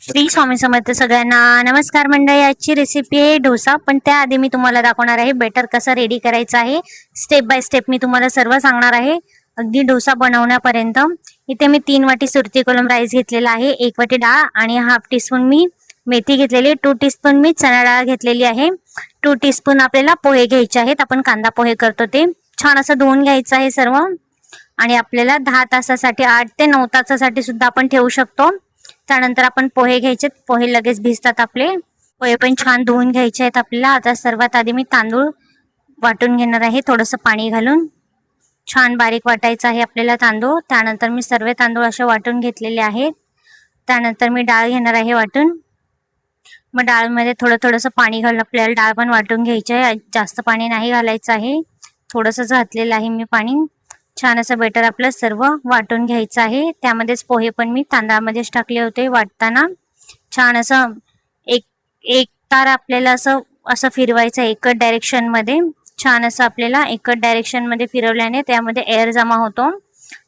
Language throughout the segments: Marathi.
श्री स्वामी समर्थ सगळ्यांना नमस्कार मंडळी। आजची रेसिपी आहे डोसा, पण त्याआधी मी तुम्हाला दाखवणार आहे बेटर कसं रेडी करायचं आहे। स्टेप बाय स्टेप मी तुम्हाला सर्व सांगणार आहे, अगदी डोसा बनवण्यापर्यंत। इथे मी 3 वाटी सुरती कोलम राईस घेतलेला आहे, 1 वाटी डाळ आणि हाफ टीस्पून मी मेथी घेतलेली, 2 टीस्पून मी चणा डाळ घेतलेली आहे, 2 टीस्पून आपल्याला पोहे घ्यायचे आहेत। आपण कांदा पोहे करतो ते छान असं धुवून घ्यायचं आहे सर्व। आणि आपल्याला 10 तासासाठी 8 ते 9 तासासाठी सुद्धा आपण ठेवू शकतो। त्यानंतर आपण पोहे घ्यायचे, पोहे लगेच भिजतात आपले। पोहे पण छान धुवून घ्यायचे आहेत आपल्याला। आता सर्वात आधी मी तांदूळ वाटून घेणार आहे, थोडंसं पाणी घालून छान बारीक वाटायचं आहे आपल्याला तांदूळ। त्यानंतर मी सर्व तांदूळ असे वाटून घेतलेले आहेत। त्यानंतर मी डाळ घेणार आहे वाटून। मग डाळमध्ये थोडंसं पाणी घालून आपल्याला डाळ पण वाटून घ्यायची आहे, जास्त पाणी नाही घालायचं आहे, थोडंसंच घातलेलं आहे मी पाणी। छान असं बेटर आपलं सर्व वाटून घ्यायचं आहे। त्यामध्येच पोहे पण मी तांदळामध्येच टाकले होते वाटताना। छान असं एक तार आपल्याला असं फिरवायचं एकच डायरेक्शन मध्ये। छान असं आपल्याला एकच डायरेक्शन मध्ये फिरवल्याने त्यामध्ये एअर जमा होतो।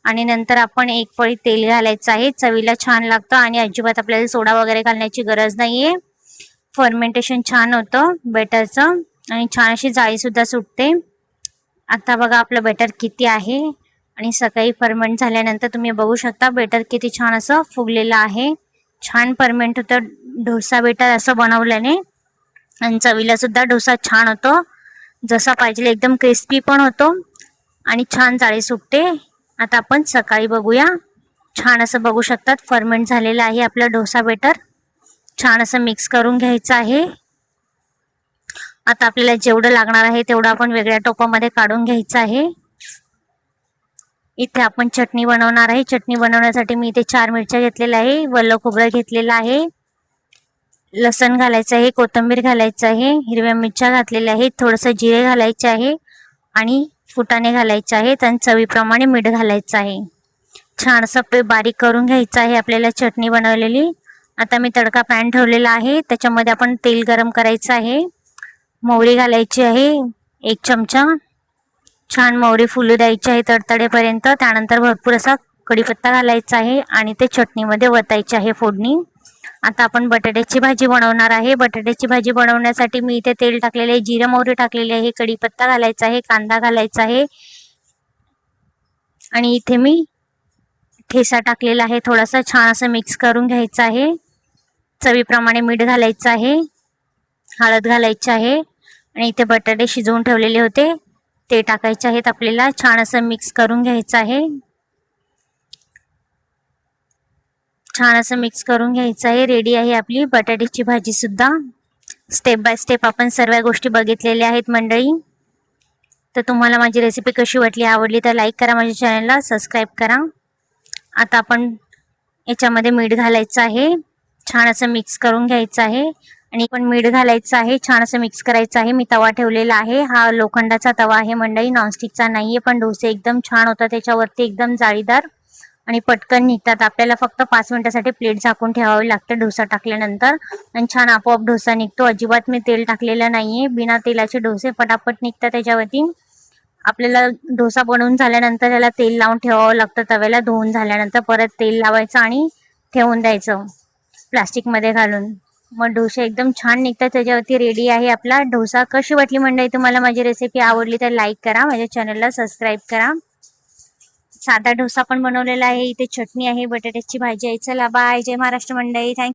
आणि नंतर आपण 1 पळी तेल घालायचं आहे, चवीला छान लागतं आणि अजिबात आपल्याला सोडा वगैरे घालण्याची गरज नाहीये। फर्मेंटेशन छान होतं बेटरचं आणि छान अशी जाळी सुद्धा सुटते। आता बघा आपलं बेटर किती आहे आणि सकाळी फर्मेंट झाल्यानंतर तुम्ही बघू शकता बेटर किती छान असं फुगलेलं आहे। छान फर्मेंट होतं डोसा बेटर असं बनवल्याने, आणि चवीला सुद्धा डोसा छान होतो जसा पाहिजे, एकदम क्रिस्पी पण होतो आणि छान जाळी सुटते। आता आपण सकाळी बघूया। छान असं बघू शकतात फर्मेंट झालेलं आहे आपलं डोसा बेटर। छान असं मिक्स करून घ्यायचं आहे। आता आपल्याला जेवढं लागणार आहे तेवढं आपण वेगळ्या टोपामध्ये काढून घ्यायचं आहे। इथे आपण चटणी बनवणार आहे। चटणी बनवण्यासाठी मी इथे 4 मिरच्या घेतलेल्या आहे, वल्ल खोबरं घेतलेलं आहे, लसण घालायचं आहे, कोथिंबीर घालायचं आहे, हिरव्या मिरच्या घातलेल्या आहेत, थोडंसं जिरे घालायचे आहे आणि फुटाणे घालायचे आहेत आणि चवीप्रमाणे मीठ घालायचं आहे। छान असं बारीक करून घ्यायचं आहे आपल्याला चटणी बनवलेली। आता मी तडका पॅन ठेवलेला आहे, त्याच्यामध्ये आपण तेल गरम करायचं आहे। मोहरी घालायची आहे 1 चमचा, छान मोहरी फुलू द्यायची आहे तडतडेपर्यंत। त्यानंतर भरपूर असा कढीपत्ता घालायचा आहे आणि ते चटणीमध्ये वतायची आहे फोडणी। आता आपण बटाट्याची भाजी बनवणार आहे। बटाट्याची भाजी बनवण्यासाठी मी इथे तेल टाकलेले आहे, जिरे मोहरी टाकलेली आहे, कढीपत्ता घालायचा आहे, कांदा घालायचा आहे आणि इथे मी ठेचा टाकलेला आहे थोडासा। छान असं मिक्स करून घ्यायचं आहे, चवीप्रमाणे मीठ घालायचं आहे, हळद घालायची आहे आणि इथे बटाटे शिजवून ठेवलेले होते ते टाकायचे आहेत आपल्याला। छान असं मिक्स करून घ्यायचं आहे, छान असं मिक्स करून घ्यायचं आहे। रेडी आहे आपली बटाट्याची भाजी सुद्धा। स्टेप बाय स्टेप आपण सर्व गोष्टी बघितलेल्या आहेत मंडळी। तर तुम्हाला माझी रेसिपी कशी वाटली, आवडली तर लाईक करा, माझ्या चॅनलला सबस्क्राईब करा। आता आपण याच्यामध्ये मीठ घालायचं आहे, छान असं मिक्स करून घ्यायचं आहे आणि पण मीठ घालायचं आहे, छान असं मिक्स करायचं आहे। मी तवा ठेवलेला आहे, हा लोखंडाचा तवा आहे मंडळी, नॉनस्टिकचा नाहीये, पण डोसे एकदम छान होतात त्याच्यावरती, एकदम जाळीदार आणि पटकन निघतात। आपल्याला फक्त 5 मिनिटासाठी प्लेट झाकून ठेवावी लागते डोसा टाकल्यानंतर आणि छान आपोआप डोसा निघतो। अजिबात मी तेल टाकलेलं नाहीये, बिना तेलाचे डोसे पटापट निघतात त्याच्यावरती। आपल्याला डोसा बनवून झाल्यानंतर त्याला तेल लावून ठेवावं लागतं तव्याला, धुवून झाल्यानंतर परत तेल लावायचं आणि ठेवून द्यायचं प्लास्टिक मध्ये घालून, मग डोसे एकदम छान निघतात त्याच्यावरती। रेडी आहे आपला डोसा। कशी वाटली मंडळी तुम्हाला माझी रेसिपी, आवडली तर लाईक करा, माझ्या चॅनलला सबस्क्राईब करा। साधा डोसा पण बनवलेला आहे, इथे चटणी आहे, बटाट्याची भाजी आहे। चला बाय, जय महाराष्ट्र मंडळी, थँक्यू।